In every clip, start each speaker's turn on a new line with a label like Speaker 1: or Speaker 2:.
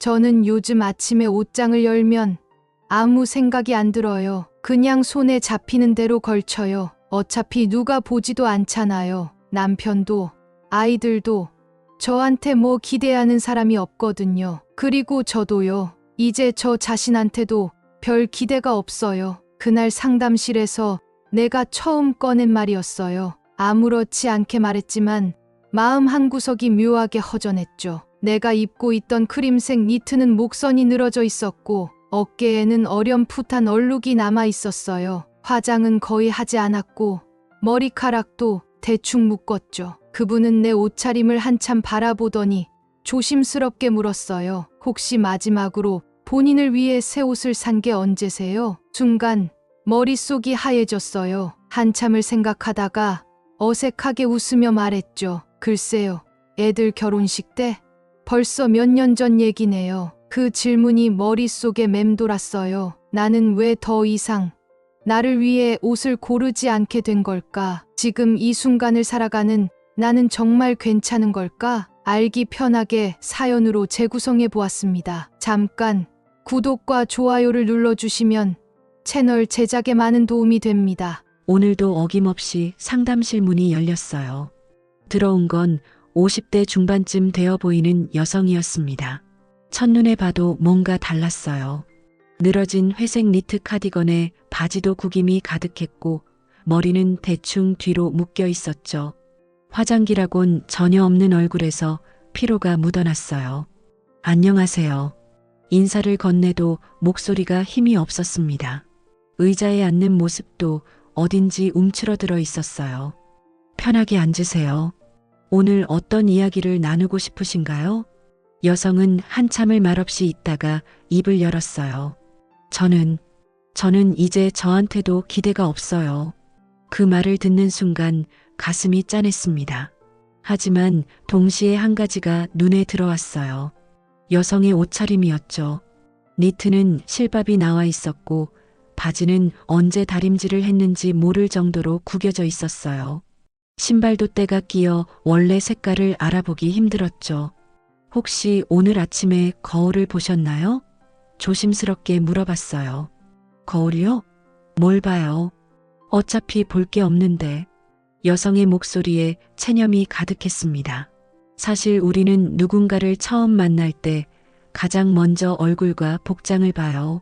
Speaker 1: 저는 요즘 아침에 옷장을 열면 아무 생각이 안 들어요. 그냥 손에 잡히는 대로 걸쳐요. 어차피 누가 보지도 않잖아요. 남편도 아이들도 저한테 뭐 기대하는 사람이 없거든요. 그리고 저도요. 이제 저 자신한테도 별 기대가 없어요. 그날 상담실에서 내가 처음 꺼낸 말이었어요. 아무렇지 않게 말했지만 마음 한구석이 묘하게 허전했죠. 내가 입고 있던 크림색 니트는 목선이 늘어져 있었고 어깨에는 어렴풋한 얼룩이 남아 있었어요. 화장은 거의 하지 않았고 머리카락도 대충 묶었죠. 그분은 내 옷차림을 한참 바라보더니 조심스럽게 물었어요. 혹시 마지막으로 본인을 위해 새 옷을 산 게 언제세요? 순간 머릿속이 하얘졌어요. 한참을 생각하다가 어색하게 웃으며 말했죠. 글쎄요. 애들 결혼식 때 벌써 몇 년 전 얘기네요. 그 질문이 머릿속에 맴돌았어요. 나는 왜 더 이상 나를 위해 옷을 고르지 않게 된 걸까? 지금 이 순간을 살아가는 나는 정말 괜찮은 걸까? 알기 편하게 사연으로 재구성해 보았습니다. 잠깐 구독과 좋아요를 눌러주시면 채널 제작에 많은 도움이 됩니다.
Speaker 2: 오늘도 어김없이 상담실 문이 열렸어요. 들어온 건 50대 중반쯤 되어 보이는 여성이었습니다. 첫눈에 봐도 뭔가 달랐어요. 늘어진 회색 니트 카디건에 바지도 구김이 가득했고 머리는 대충 뒤로 묶여 있었죠. 화장기라곤 전혀 없는 얼굴에서 피로가 묻어났어요. 안녕하세요. 인사를 건네도 목소리가 힘이 없었습니다. 의자에 앉는 모습도 어딘지 움츠러들어 있었어요. 편하게 앉으세요. 오늘 어떤 이야기를 나누고 싶으신가요? 여성은 한참을 말없이 있다가 입을 열었어요. 저는 이제 저한테도 기대가 없어요. 그 말을 듣는 순간 가슴이 짠했습니다. 하지만 동시에 한 가지가 눈에 들어왔어요. 여성의 옷차림이었죠. 니트는 실밥이 나와 있었고 바지는 언제 다림질을 했는지 모를 정도로 구겨져 있었어요. 신발도 때가 끼어 원래 색깔을 알아보기 힘들었죠. 혹시 오늘 아침에 거울을 보셨나요? 조심스럽게 물어봤어요. 거울이요? 뭘 봐요? 어차피 볼 게 없는데. 여성의 목소리에 체념이 가득했습니다. 사실 우리는 누군가를 처음 만날 때 가장 먼저 얼굴과 복장을 봐요.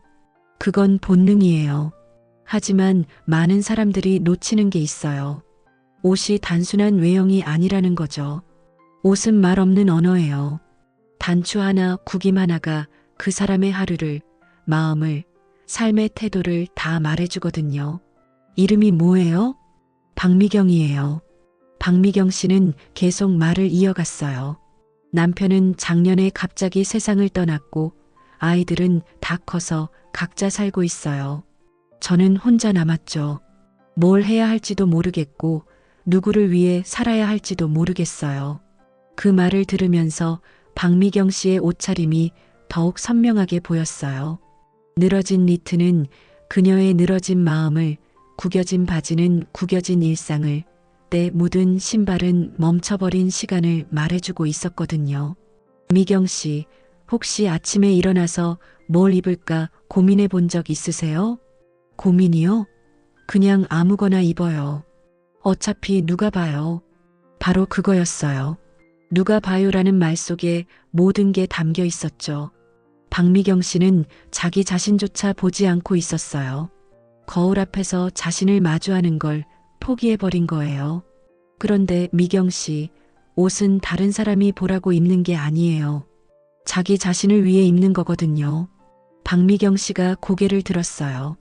Speaker 2: 그건 본능이에요. 하지만 많은 사람들이 놓치는 게 있어요. 옷이 단순한 외형이 아니라는 거죠. 옷은 말 없는 언어예요. 단추 하나, 구김 하나가 그 사람의 하루를, 마음을, 삶의 태도를 다 말해주거든요. 이름이 뭐예요? 박미경이에요. 박미경 씨는 계속 말을 이어갔어요. 남편은 작년에 갑자기 세상을 떠났고 아이들은 다 커서 각자 살고 있어요. 저는 혼자 남았죠. 뭘 해야 할지도 모르겠고 누구를 위해 살아야 할지도 모르겠어요. 그 말을 들으면서 박미경 씨의 옷차림이 더욱 선명하게 보였어요. 늘어진 니트는 그녀의 늘어진 마음을, 구겨진 바지는 구겨진 일상을, 때 묻은 신발은 멈춰버린 시간을 말해주고 있었거든요. 미경 씨, 혹시 아침에 일어나서 뭘 입을까 고민해 본 적 있으세요? 고민이요? 그냥 아무거나 입어요. 어차피 누가 봐요. 바로 그거였어요. 누가 봐요라는 말 속에 모든 게 담겨 있었죠. 박미경 씨는 자기 자신조차 보지 않고 있었어요. 거울 앞에서 자신을 마주하는 걸 포기해버린 거예요. 그런데 미경 씨, 옷은 다른 사람이 보라고 입는 게 아니에요. 자기 자신을 위해 입는 거거든요. 박미경 씨가 고개를 들었어요.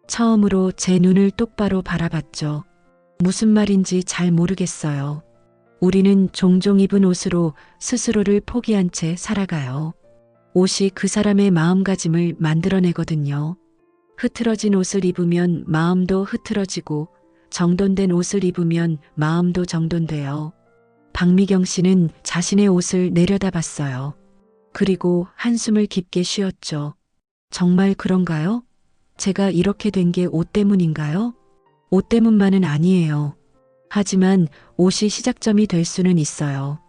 Speaker 2: 처음으로 제 눈을 똑바로 바라봤죠. 무슨 말인지 잘 모르겠어요. 우리는 종종 입은 옷으로 스스로를 포기한 채 살아가요. 옷이 그 사람의 마음가짐을 만들어내거든요. 흐트러진 옷을 입으면 마음도 흐트러지고 정돈된 옷을 입으면 마음도 정돈돼요. 박미경 씨는 자신의 옷을 내려다봤어요. 그리고 한숨을 깊게 쉬었죠. 정말 그런가요? 제가 이렇게 된 게 옷 때문인가요? 옷 때문만은 아니에요. 하지만 옷이 시작점이 될 수는 있어요.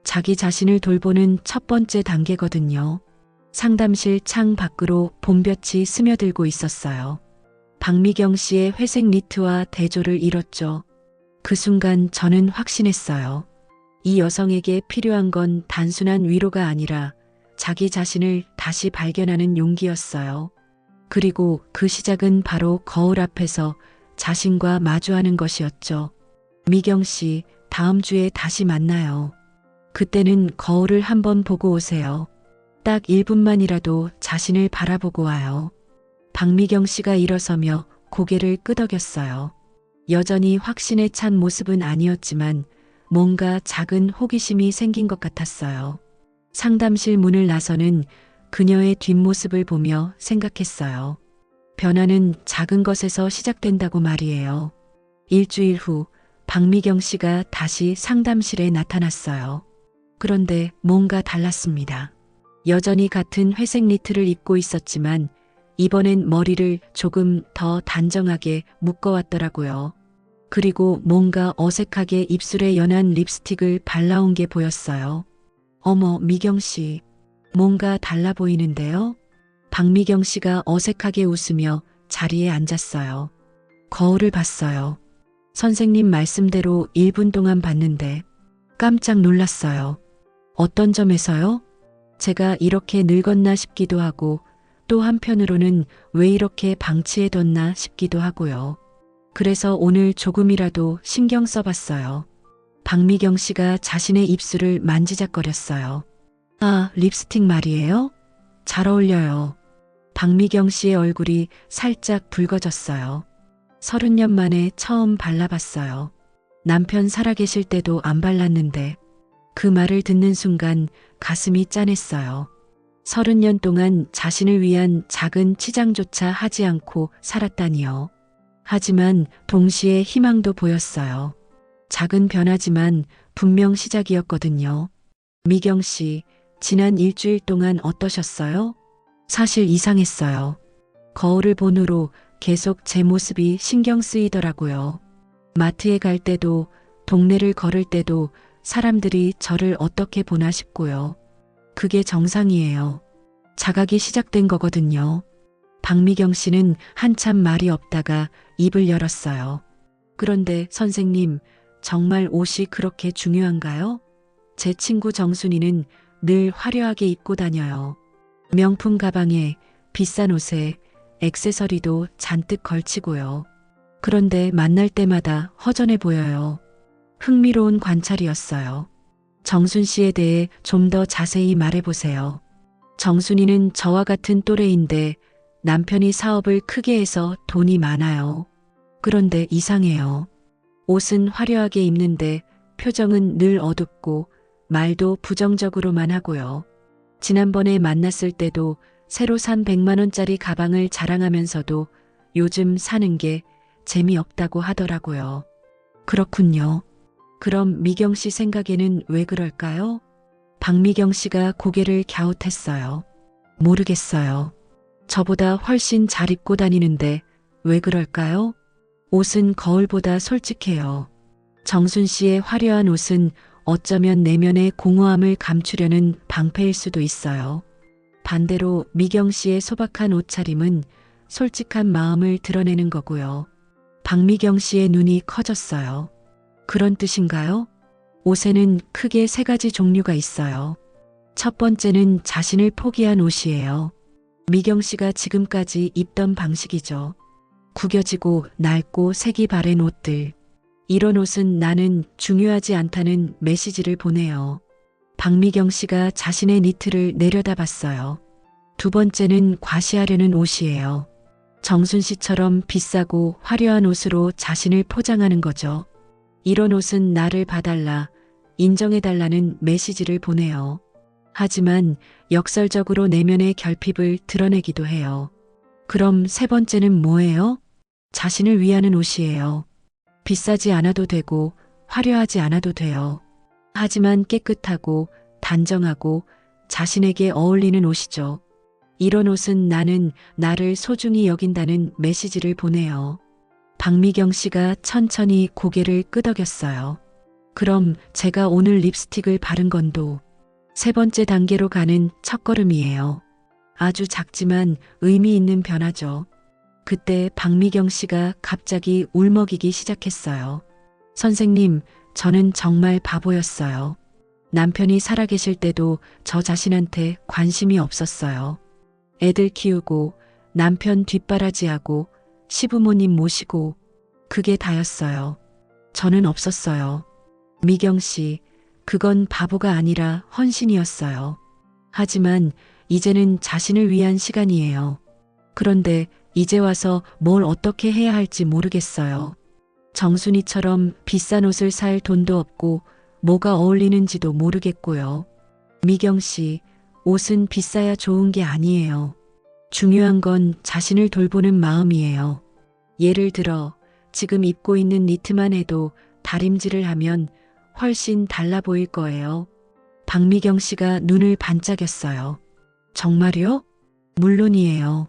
Speaker 2: 자기 자신을 돌보는 첫 번째 단계거든요. 상담실 창 밖으로 봄볕이 스며들고 있었어요. 박미경 씨의 회색 니트와 대조를 이뤘죠. 그 순간 저는 확신했어요. 이 여성에게 필요한 건 단순한 위로가 아니라 자기 자신을 다시 발견하는 용기였어요. 그리고 그 시작은 바로 거울 앞에서 자신과 마주하는 것이었죠. 미경 씨, 다음 주에 다시 만나요. 그때는 거울을 한번 보고 오세요. 딱 1분만이라도 자신을 바라보고 와요. 박미경 씨가 일어서며 고개를 끄덕였어요. 여전히 확신에 찬 모습은 아니었지만 뭔가 작은 호기심이 생긴 것 같았어요. 상담실 문을 나서는 그녀의 뒷모습을 보며 생각했어요. 변화는 작은 것에서 시작된다고 말이에요. 일주일 후 박미경 씨가 다시 상담실에 나타났어요. 그런데 뭔가 달랐습니다. 여전히 같은 회색 니트를 입고 있었지만 이번엔 머리를 조금 더 단정하게 묶어왔더라고요. 그리고 뭔가 어색하게 입술에 연한 립스틱을 발라온 게 보였어요. 어머, 미경 씨. 뭔가 달라 보이는데요? 박미경 씨가 어색하게 웃으며 자리에 앉았어요. 거울을 봤어요. 선생님 말씀대로 1분 동안 봤는데 깜짝 놀랐어요. 어떤 점에서요? 제가 이렇게 늙었나 싶기도 하고 또 한편으로는 왜 이렇게 방치해뒀나 싶기도 하고요. 그래서 오늘 조금이라도 신경 써봤어요. 박미경 씨가 자신의 입술을 만지작거렸어요. 아, 립스틱 말이에요? 잘 어울려요. 박미경 씨의 얼굴이 살짝 붉어졌어요. 30년 만에 처음 발라봤어요. 남편 살아계실 때도 안 발랐는데 그 말을 듣는 순간 가슴이 짠했어요. 30년 동안 자신을 위한 작은 치장조차 하지 않고 살았다니요. 하지만 동시에 희망도 보였어요. 작은 변화지만 분명 시작이었거든요. 미경 씨, 지난 일주일 동안 어떠셨어요? 사실 이상했어요. 거울을 본 후로 계속 제 모습이 신경 쓰이더라고요. 마트에 갈 때도, 동네를 걸을 때도 사람들이 저를 어떻게 보나 싶고요. 그게 정상이에요. 자각이 시작된 거거든요. 박미경 씨는 한참 말이 없다가 입을 열었어요. 그런데 선생님, 정말 옷이 그렇게 중요한가요? 제 친구 정순이는 늘 화려하게 입고 다녀요. 명품 가방에 비싼 옷에 액세서리도 잔뜩 걸치고요. 그런데 만날 때마다 허전해 보여요. 흥미로운 관찰이었어요. 정순 씨에 대해 좀 더 자세히 말해보세요. 정순이는 저와 같은 또래인데 남편이 사업을 크게 해서 돈이 많아요. 그런데 이상해요. 옷은 화려하게 입는데 표정은 늘 어둡고 말도 부정적으로만 하고요. 지난번에 만났을 때도 새로 산 100만 원짜리 가방을 자랑하면서도 요즘 사는 게 재미없다고 하더라고요. 그렇군요. 그럼 미경 씨 생각에는 왜 그럴까요? 박미경 씨가 고개를 갸웃했어요. 모르겠어요. 저보다 훨씬 잘 입고 다니는데 왜 그럴까요? 옷은 거울보다 솔직해요. 정순 씨의 화려한 옷은 어쩌면 내면의 공허함을 감추려는 방패일 수도 있어요. 반대로 미경 씨의 소박한 옷차림은 솔직한 마음을 드러내는 거고요. 박미경 씨의 눈이 커졌어요. 그런 뜻인가요? 옷에는 크게 3가지 종류가 있어요. 첫 번째는 자신을 포기한 옷이에요. 미경 씨가 지금까지 입던 방식이죠. 구겨지고 낡고 색이 바랜 옷들. 이런 옷은 나는 중요하지 않다는 메시지를 보내요. 박미경 씨가 자신의 니트를 내려다봤어요. 두 번째는 과시하려는 옷이에요. 정순 씨처럼 비싸고 화려한 옷으로 자신을 포장하는 거죠. 이런 옷은 나를 봐달라, 인정해달라는 메시지를 보내요. 하지만 역설적으로 내면의 결핍을 드러내기도 해요. 그럼 세 번째는 뭐예요? 자신을 위하는 옷이에요. 비싸지 않아도 되고 화려하지 않아도 돼요. 하지만 깨끗하고 단정하고 자신에게 어울리는 옷이죠. 이런 옷은 나는 나를 소중히 여긴다는 메시지를 보내요. 박미경 씨가 천천히 고개를 끄덕였어요. 그럼 제가 오늘 립스틱을 바른 건도 3번째 단계로 가는 첫걸음이에요. 아주 작지만 의미 있는 변화죠. 그때 박미경 씨가 갑자기 울먹이기 시작했어요. 선생님, 저는 정말 바보였어요. 남편이 살아계실 때도 저 자신한테 관심이 없었어요. 애들 키우고 남편 뒷바라지하고 시부모님 모시고 그게 다였어요. 저는 없었어요. 미경 씨, 그건 바보가 아니라 헌신이었어요. 하지만 이제는 자신을 위한 시간이에요. 그런데 이제 와서 뭘 어떻게 해야 할지 모르겠어요. 정순이처럼 비싼 옷을 살 돈도 없고 뭐가 어울리는지도 모르겠고요. 미경 씨, 옷은 비싸야 좋은 게 아니에요. 중요한 건 자신을 돌보는 마음이에요. 예를 들어 지금 입고 있는 니트만 해도 다림질을 하면 훨씬 달라 보일 거예요. 박미경 씨가 눈을 반짝였어요. 정말요? 물론이에요.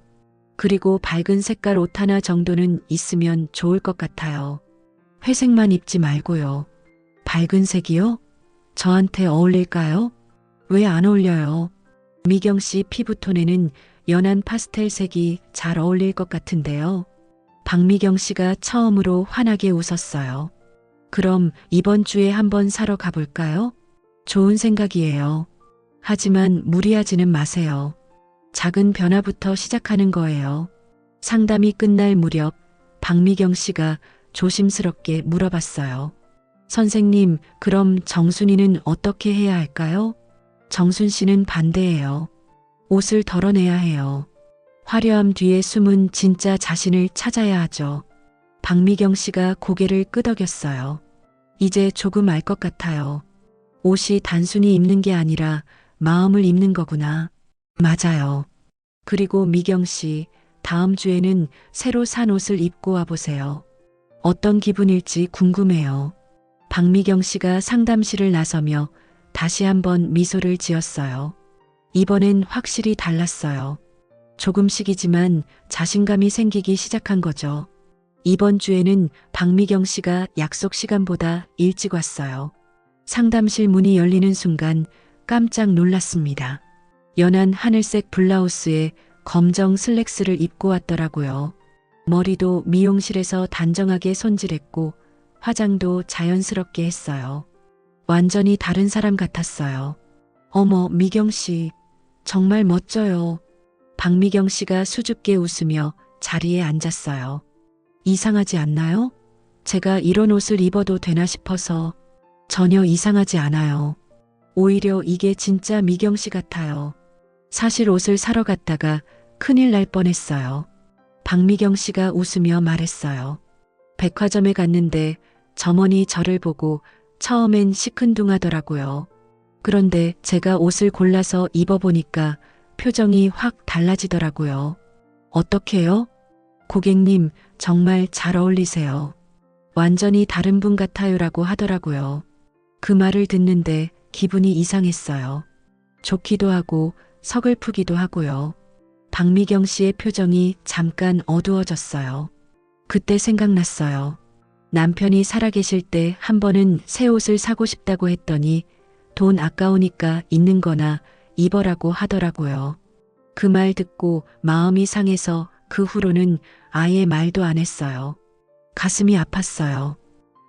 Speaker 2: 그리고 밝은 색깔 옷 하나 정도는 있으면 좋을 것 같아요. 회색만 입지 말고요. 밝은 색이요? 저한테 어울릴까요? 왜 안 어울려요? 미경 씨 피부톤에는 연한 파스텔색이 잘 어울릴 것 같은데요. 박미경 씨가 처음으로 환하게 웃었어요. 그럼 이번 주에 한번 사러 가볼까요? 좋은 생각이에요. 하지만 무리하지는 마세요. 작은 변화부터 시작하는 거예요. 상담이 끝날 무렵 박미경 씨가 조심스럽게 물어봤어요. 선생님, 그럼 정순이는 어떻게 해야 할까요? 정순 씨는 반대예요. 옷을 덜어내야 해요. 화려함 뒤에 숨은 진짜 자신을 찾아야 하죠. 박미경 씨가 고개를 끄덕였어요. 이제 조금 알 것 같아요. 옷이 단순히 입는 게 아니라 마음을 입는 거구나. 맞아요. 그리고 미경 씨, 다음 주에는 새로 산 옷을 입고 와보세요. 어떤 기분일지 궁금해요. 박미경 씨가 상담실을 나서며 다시 한번 미소를 지었어요. 이번엔 확실히 달랐어요. 조금씩이지만 자신감이 생기기 시작한 거죠. 이번 주에는 박미경 씨가 약속 시간보다 일찍 왔어요. 상담실 문이 열리는 순간 깜짝 놀랐습니다. 연한 하늘색 블라우스에 검정 슬랙스를 입고 왔더라고요. 머리도 미용실에서 단정하게 손질했고 화장도 자연스럽게 했어요. 완전히 다른 사람 같았어요. 어머, 미경 씨, 정말 멋져요. 박미경 씨가 수줍게 웃으며 자리에 앉았어요. 이상하지 않나요? 제가 이런 옷을 입어도 되나 싶어서. 전혀 이상하지 않아요. 오히려 이게 진짜 미경 씨 같아요. 사실 옷을 사러 갔다가 큰일 날 뻔했어요. 박미경 씨가 웃으며 말했어요. 백화점에 갔는데 점원이 저를 보고 처음엔 시큰둥하더라고요. 그런데 제가 옷을 골라서 입어보니까 표정이 확 달라지더라고요. 어떡해요? 고객님, 정말 잘 어울리세요. 완전히 다른 분 같아요라고 하더라고요. 그 말을 듣는데 기분이 이상했어요. 좋기도 하고 서글프기도 하고요. 박미경 씨의 표정이 잠깐 어두워졌어요. 그때 생각났어요. 남편이 살아계실 때 한 번은 새 옷을 사고 싶다고 했더니 돈 아까우니까 있는 거나 입어라고 하더라고요. 그 말 듣고 마음이 상해서 그 후로는 아예 말도 안 했어요. 가슴이 아팠어요.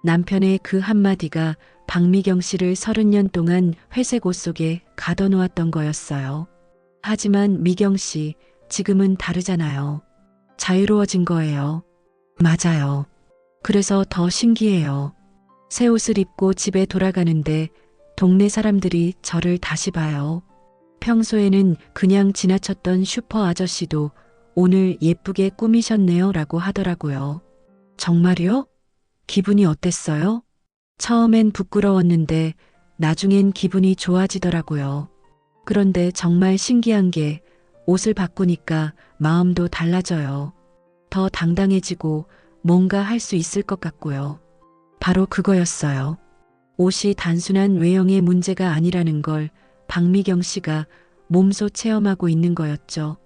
Speaker 2: 남편의 그 한마디가 박미경 씨를 30년 동안 회색 옷 속에 가둬놓았던 거였어요. 하지만 미경 씨, 지금은 다르잖아요. 자유로워진 거예요. 맞아요. 그래서 더 신기해요. 새 옷을 입고 집에 돌아가는데 동네 사람들이 저를 다시 봐요. 평소에는 그냥 지나쳤던 슈퍼 아저씨도 오늘 예쁘게 꾸미셨네요 라고 하더라고요. 정말요? 기분이 어땠어요? 처음엔 부끄러웠는데 나중엔 기분이 좋아지더라고요. 그런데 정말 신기한 게 옷을 바꾸니까 마음도 달라져요. 더 당당해지고 뭔가 할 수 있을 것 같고요. 바로 그거였어요. 옷이 단순한 외형의 문제가 아니라는 걸 박미경 씨가 몸소 체험하고 있는 거였죠.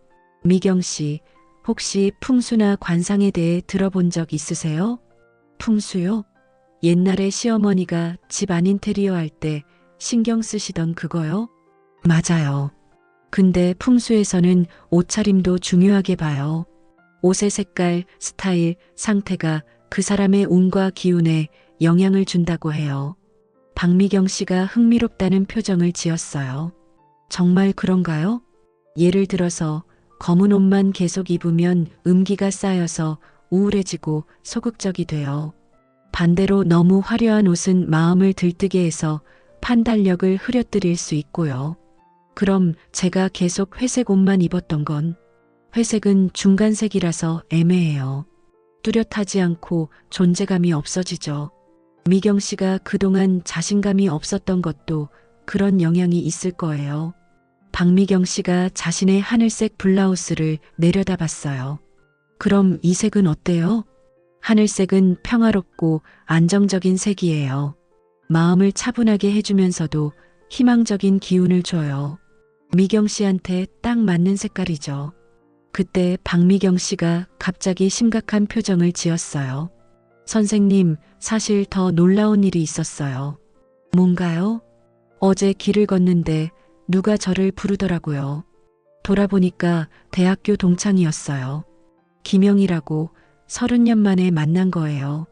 Speaker 2: 미경 씨, 혹시 풍수나 관상에 대해 들어본 적 있으세요? 풍수요? 옛날에 시어머니가 집 안 인테리어 할 때 신경 쓰시던 그거요? 맞아요. 근데 풍수에서는 옷차림도 중요하게 봐요. 옷의 색깔, 스타일, 상태가 그 사람의 운과 기운에 영향을 준다고 해요. 박미경 씨가 흥미롭다는 표정을 지었어요. 정말 그런가요? 예를 들어서 검은 옷만 계속 입으면 음기가 쌓여서 우울해지고 소극적이 돼요. 반대로 너무 화려한 옷은 마음을 들뜨게 해서 판단력을 흐려뜨릴 수 있고요. 그럼 제가 계속 회색 옷만 입었던 건 회색은 중간색이라서 애매해요. 뚜렷하지 않고 존재감이 없어지죠. 미경 씨가 그동안 자신감이 없었던 것도 그런 영향이 있을 거예요. 박미경 씨가 자신의 하늘색 블라우스를 내려다봤어요. 그럼 이 색은 어때요? 하늘색은 평화롭고 안정적인 색이에요. 마음을 차분하게 해주면서도 희망적인 기운을 줘요. 미경 씨한테 딱 맞는 색깔이죠. 그때 박미경 씨가 갑자기 심각한 표정을 지었어요. 선생님, 사실 더 놀라운 일이 있었어요. 뭔가요? 어제 길을 걷는데 누가 저를 부르더라고요. 돌아보니까 대학교 동창이었어요. 김영이라고 30년 만에 만난 거예요.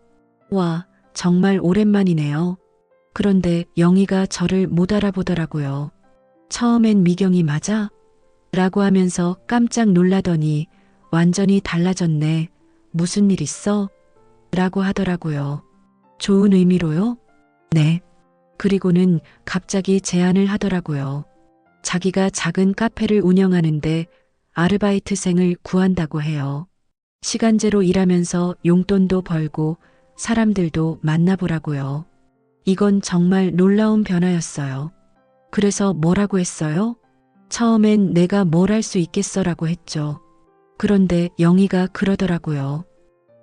Speaker 2: 와, 정말 오랜만이네요. 그런데 영희가 저를 못 알아보더라고요. 처음엔 미경이 맞아? 라고 하면서 깜짝 놀라더니 완전히 달라졌네. 무슨 일 있어? 라고 하더라고요. 좋은 의미로요? 네. 그리고는 갑자기 제안을 하더라고요. 자기가 작은 카페를 운영하는데 아르바이트생을 구한다고 해요. 시간제로 일하면서 용돈도 벌고 사람들도 만나보라고요. 이건 정말 놀라운 변화였어요. 그래서 뭐라고 했어요? 처음엔 내가 뭘 할 수 있겠어라고 했죠. 그런데 영희가 그러더라고요.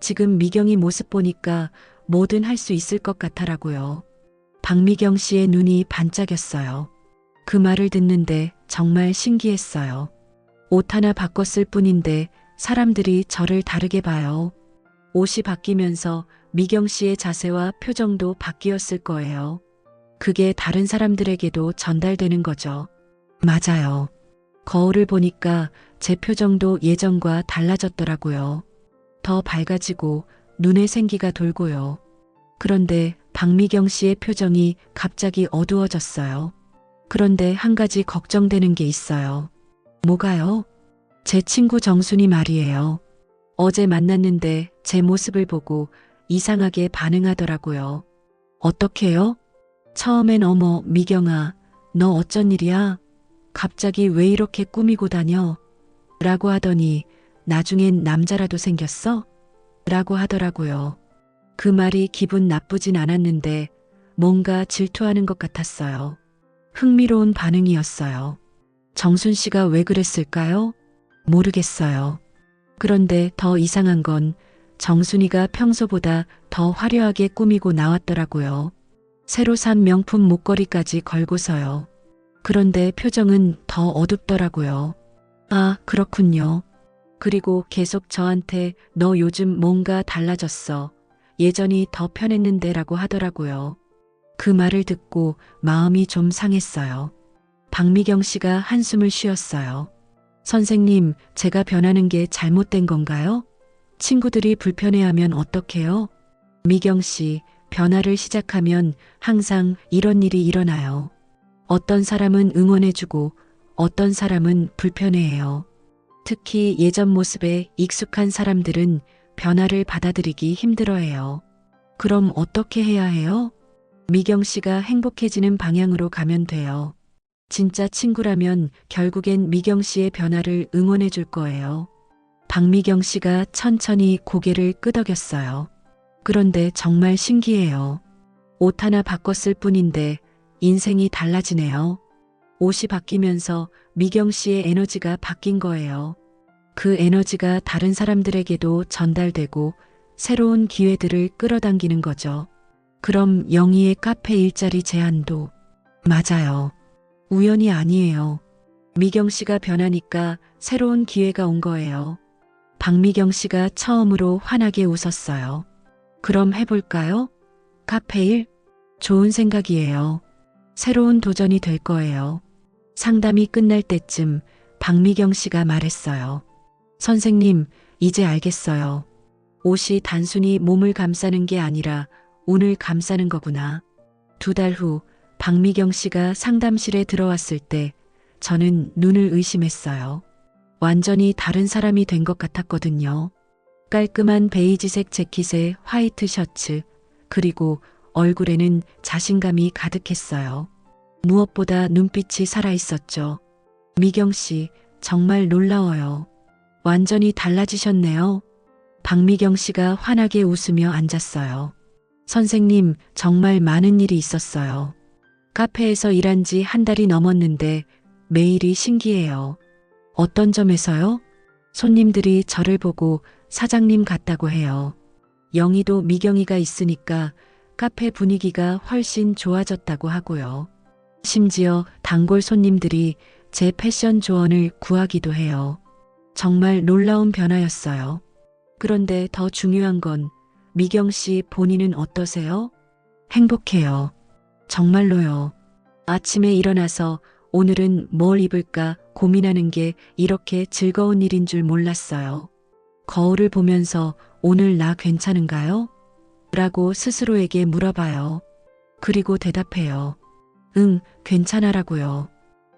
Speaker 2: 지금 미경이 모습 보니까 뭐든 할 수 있을 것 같아라고요. 박미경 씨의 눈이 반짝였어요. 그 말을 듣는데 정말 신기했어요. 옷 하나 바꿨을 뿐인데 사람들이 저를 다르게 봐요. 옷이 바뀌면서 미경 씨의 자세와 표정도 바뀌었을 거예요. 그게 다른 사람들에게도 전달되는 거죠. 맞아요. 거울을 보니까 제 표정도 예전과 달라졌더라고요. 더 밝아지고 눈에 생기가 돌고요. 그런데 박미경 씨의 표정이 갑자기 어두워졌어요. 그런데 한 가지 걱정되는 게 있어요. 뭐가요? 제 친구 정순이 말이에요. 어제 만났는데 제 모습을 보고 이상하게 반응하더라고요. 어떻게요? 처음엔 어머, 미경아, 너 어쩐 일이야? 갑자기 왜 이렇게 꾸미고 다녀? 라고 하더니 나중엔 남자라도 생겼어? 라고 하더라고요. 그 말이 기분 나쁘진 않았는데 뭔가 질투하는 것 같았어요. 흥미로운 반응이었어요. 정순 씨가 왜 그랬을까요? 모르겠어요. 그런데 더 이상한 건 정순이가 평소보다 더 화려하게 꾸미고 나왔더라고요. 새로 산 명품 목걸이까지 걸고서요. 그런데 표정은 더 어둡더라고요. 아, 그렇군요. 그리고 계속 저한테 너 요즘 뭔가 달라졌어. 예전이 더 편했는데 라고 하더라고요. 그 말을 듣고 마음이 좀 상했어요. 박미경 씨가 한숨을 쉬었어요. 선생님, 제가 변하는 게 잘못된 건가요? 친구들이 불편해하면 어떡해요? 미경 씨, 변화를 시작하면 항상 이런 일이 일어나요. 어떤 사람은 응원해주고 어떤 사람은 불편해해요. 특히 예전 모습에 익숙한 사람들은 변화를 받아들이기 힘들어해요. 그럼 어떻게 해야 해요? 미경 씨가 행복해지는 방향으로 가면 돼요. 진짜 친구라면 결국엔 미경 씨의 변화를 응원해 줄 거예요. 박미경 씨가 천천히 고개를 끄덕였어요. 그런데 정말 신기해요. 옷 하나 바꿨을 뿐인데 인생이 달라지네요. 옷이 바뀌면서 미경 씨의 에너지가 바뀐 거예요. 그 에너지가 다른 사람들에게도 전달되고 새로운 기회들을 끌어당기는 거죠. 그럼 영희의 카페 일자리 제안도 맞아요. 우연이 아니에요. 미경 씨가 변하니까 새로운 기회가 온 거예요. 박미경 씨가 처음으로 환하게 웃었어요. 그럼 해볼까요? 카페 일? 좋은 생각이에요. 새로운 도전이 될 거예요. 상담이 끝날 때쯤 박미경 씨가 말했어요. 선생님, 이제 알겠어요. 옷이 단순히 몸을 감싸는 게 아니라 운을 감싸는 거구나. 2달 후 박미경 씨가 상담실에 들어왔을 때 저는 눈을 의심했어요. 완전히 다른 사람이 된 것 같았거든요. 깔끔한 베이지색 재킷에 화이트 셔츠, 그리고 얼굴에는 자신감이 가득했어요. 무엇보다 눈빛이 살아있었죠. 미경 씨, 정말 놀라워요. 완전히 달라지셨네요. 박미경 씨가 환하게 웃으며 앉았어요. 선생님, 정말 많은 일이 있었어요. 카페에서 일한 지 1달이 넘었는데 매일이 신기해요. 어떤 점에서요? 손님들이 저를 보고 사장님 같다고 해요. 영희도 미경이가 있으니까 카페 분위기가 훨씬 좋아졌다고 하고요. 심지어 단골 손님들이 제 패션 조언을 구하기도 해요. 정말 놀라운 변화였어요. 그런데 더 중요한 건 미경 씨 본인은 어떠세요? 행복해요. 정말로요. 아침에 일어나서 오늘은 뭘 입을까 고민하는 게 이렇게 즐거운 일인 줄 몰랐어요. 거울을 보면서 오늘 나 괜찮은가요? 라고 스스로에게 물어봐요. 그리고 대답해요. 응, 괜찮아라고요.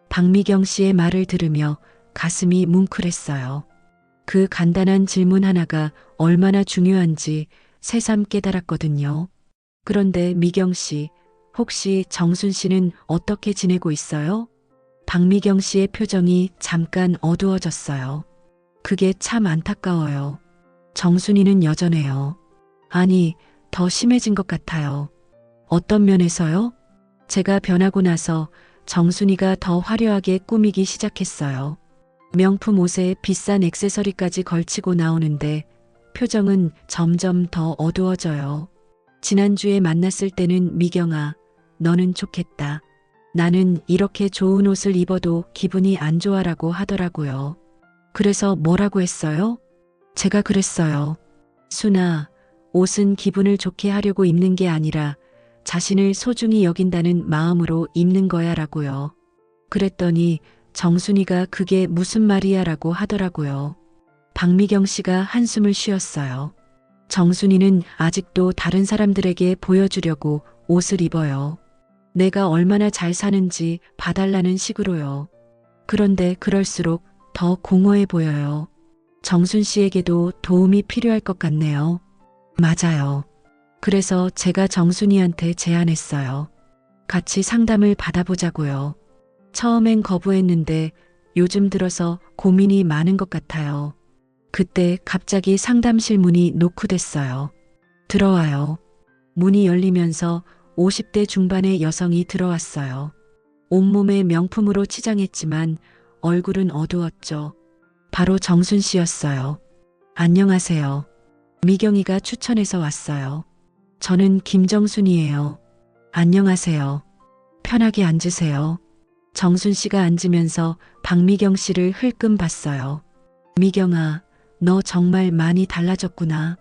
Speaker 2: 박미경 씨의 말을 들으며 가슴이 뭉클했어요. 그 간단한 질문 하나가 얼마나 중요한지 새삼 깨달았거든요. 그런데 미경 씨, 혹시 정순 씨는 어떻게 지내고 있어요? 박미경 씨의 표정이 잠깐 어두워졌어요. 그게 참 안타까워요. 정순이는 여전해요. 아니, 더 심해진 것 같아요. 어떤 면에서요? 제가 변하고 나서 정순이가 더 화려하게 꾸미기 시작했어요. 명품 옷에 비싼 액세서리까지 걸치고 나오는데 표정은 점점 더 어두워져요. 지난주에 만났을 때는 미경아, 너는 좋겠다. 나는 이렇게 좋은 옷을 입어도 기분이 안 좋아라고 하더라고요. 그래서 뭐라고 했어요? 제가 그랬어요. 순아, 옷은 기분을 좋게 하려고 입는 게 아니라 자신을 소중히 여긴다는 마음으로 입는 거야 라고요. 그랬더니 정순이가 그게 무슨 말이야 라고 하더라고요. 박미경 씨가 한숨을 쉬었어요. 정순이는 아직도 다른 사람들에게 보여주려고 옷을 입어요. 내가 얼마나 잘 사는지 봐달라는 식으로요. 그런데 그럴수록 더 공허해 보여요. 정순 씨에게도 도움이 필요할 것 같네요. 맞아요. 그래서 제가 정순이한테 제안했어요. 같이 상담을 받아보자고요. 처음엔 거부했는데 요즘 들어서 고민이 많은 것 같아요. 그때 갑자기 상담실 문이 노크됐어요. 들어와요. 문이 열리면서 50대 중반의 여성이 들어왔어요. 온몸에 명품으로 치장했지만 얼굴은 어두웠죠. 바로 정순 씨였어요. 안녕하세요. 미경이가 추천해서 왔어요. 저는 김정순이에요. 안녕하세요. 편하게 앉으세요. 정순 씨가 앉으면서 박미경 씨를 흘끔 봤어요. 미경아, 너 정말 많이 달라졌구나.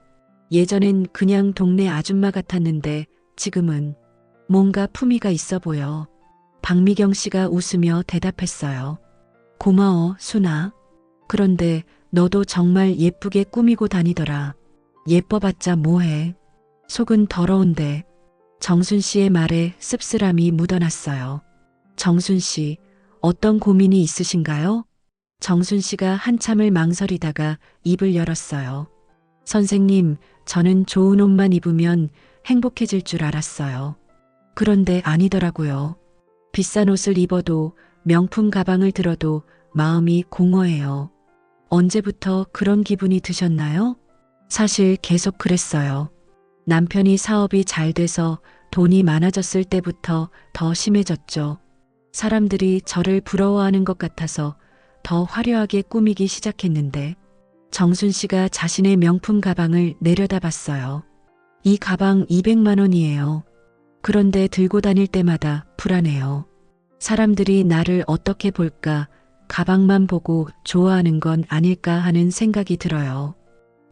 Speaker 2: 예전엔 그냥 동네 아줌마 같았는데 지금은 뭔가 품위가 있어 보여. 박미경 씨가 웃으며 대답했어요. 고마워, 순아. 그런데 너도 정말 예쁘게 꾸미고 다니더라. 예뻐봤자 뭐해. 속은 더러운데. 정순 씨의 말에 씁쓸함이 묻어났어요. 정순 씨, 어떤 고민이 있으신가요? 정순 씨가 한참을 망설이다가 입을 열었어요. 선생님, 저는 좋은 옷만 입으면 행복해질 줄 알았어요. 그런데 아니더라고요. 비싼 옷을 입어도 명품 가방을 들어도 마음이 공허해요. 언제부터 그런 기분이 드셨나요? 사실 계속 그랬어요. 남편이 사업이 잘 돼서 돈이 많아졌을 때부터 더 심해졌죠. 사람들이 저를 부러워하는 것 같아서 더 화려하게 꾸미기 시작했는데 정순 씨가 자신의 명품 가방을 내려다봤어요. 이 가방 200만 원이에요. 그런데 들고 다닐 때마다 불안해요. 사람들이 나를 어떻게 볼까, 가방만 보고 좋아하는 건 아닐까 하는 생각이 들어요.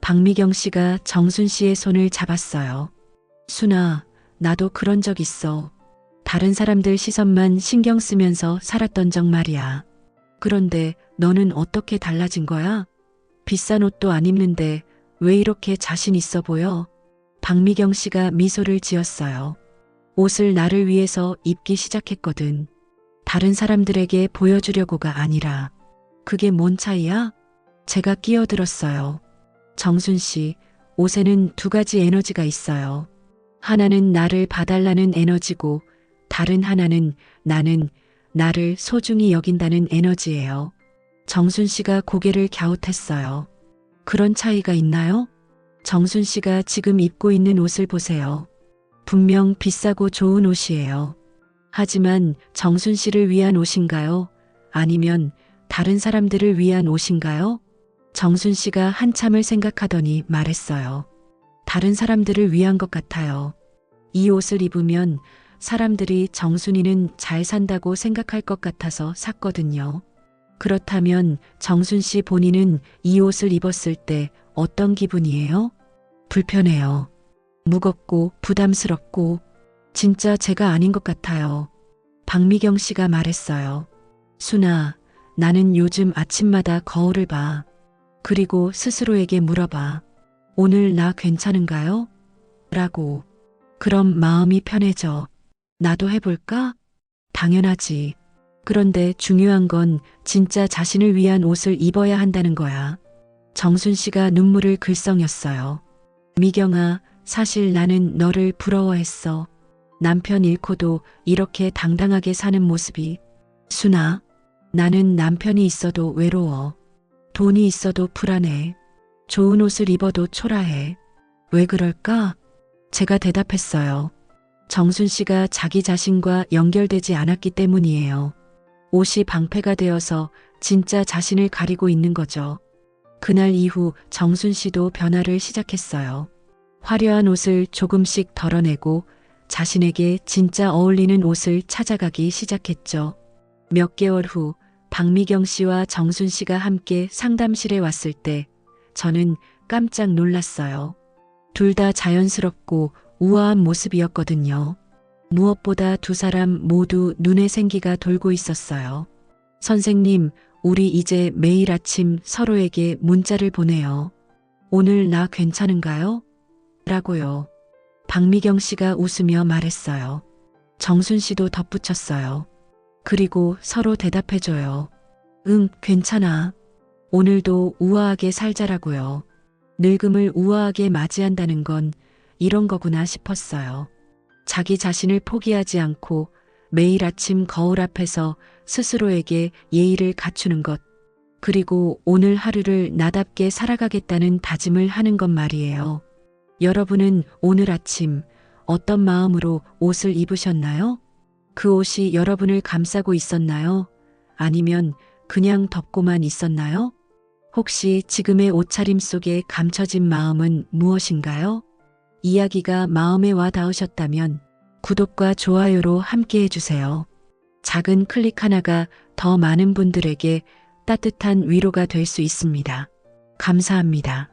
Speaker 2: 박미경 씨가 정순 씨의 손을 잡았어요. 순아, 나도 그런 적 있어. 다른 사람들 시선만 신경 쓰면서 살았던 적 말이야. 그런데 너는 어떻게 달라진 거야? 비싼 옷도 안 입는데 왜 이렇게 자신 있어 보여? 박미경 씨가 미소를 지었어요. 옷을 나를 위해서 입기 시작했거든. 다른 사람들에게 보여주려고가 아니라. 그게 뭔 차이야? 제가 끼어들었어요. 정순 씨, 옷에는 두 가지 에너지가 있어요. 하나는 나를 봐달라는 에너지고 다른 하나는 나를 소중히 여긴다는 에너지예요. 정순 씨가 고개를 갸웃했어요. 그런 차이가 있나요? 정순 씨가 지금 입고 있는 옷을 보세요. 분명 비싸고 좋은 옷이에요. 하지만 정순 씨를 위한 옷인가요? 아니면 다른 사람들을 위한 옷인가요? 정순 씨가 한참을 생각하더니 말했어요. 다른 사람들을 위한 것 같아요. 이 옷을 입으면 사람들이 정순이는 잘 산다고 생각할 것 같아서 샀거든요. 그렇다면 정순 씨 본인은 이 옷을 입었을 때 어떤 기분이에요? 불편해요. 무겁고 부담스럽고 진짜 제가 아닌 것 같아요. 박미경 씨가 말했어요. 순아, 나는 요즘 아침마다 거울을 봐. 그리고 스스로에게 물어봐. 오늘 나 괜찮은가요? 라고. 그럼 마음이 편해져. 나도 해볼까? 당연하지. 그런데 중요한 건 진짜 자신을 위한 옷을 입어야 한다는 거야. 정순 씨가 눈물을 글썽였어요. 미경아, 사실 나는 너를 부러워했어. 남편 잃고도 이렇게 당당하게 사는 모습이. 순아, 나는 남편이 있어도 외로워. 돈이 있어도 불안해. 좋은 옷을 입어도 초라해. 왜 그럴까? 제가 대답했어요. 정순 씨가 자기 자신과 연결되지 않았기 때문이에요. 옷이 방패가 되어서 진짜 자신을 가리고 있는 거죠. 그날 이후 정순 씨도 변화를 시작했어요. 화려한 옷을 조금씩 덜어내고 자신에게 진짜 어울리는 옷을 찾아가기 시작했죠. 몇 개월 후 박미경 씨와 정순 씨가 함께 상담실에 왔을 때 저는 깜짝 놀랐어요. 둘 다 자연스럽고 우아한 모습이었거든요. 무엇보다 두 사람 모두 눈에 생기가 돌고 있었어요. 선생님, 우리 이제 매일 아침 서로에게 문자를 보내요. 오늘 나 괜찮은가요? 라고요. 박미경 씨가 웃으며 말했어요. 정순 씨도 덧붙였어요. 그리고 서로 대답해줘요. 응, 괜찮아. 오늘도 우아하게 살자라고요. 늙음을 우아하게 맞이한다는 건 이런 거구나 싶었어요. 자기 자신을 포기하지 않고 매일 아침 거울 앞에서 스스로에게 예의를 갖추는 것, 그리고 오늘 하루를 나답게 살아가겠다는 다짐을 하는 것 말이에요. 여러분은 오늘 아침 어떤 마음으로 옷을 입으셨나요? 그 옷이 여러분을 감싸고 있었나요? 아니면 그냥 덮고만 있었나요? 혹시 지금의 옷차림 속에 감춰진 마음은 무엇인가요? 이야기가 마음에 와 닿으셨다면 구독과 좋아요로 함께 해주세요. 작은 클릭 하나가 더 많은 분들에게 따뜻한 위로가 될 수 있습니다. 감사합니다.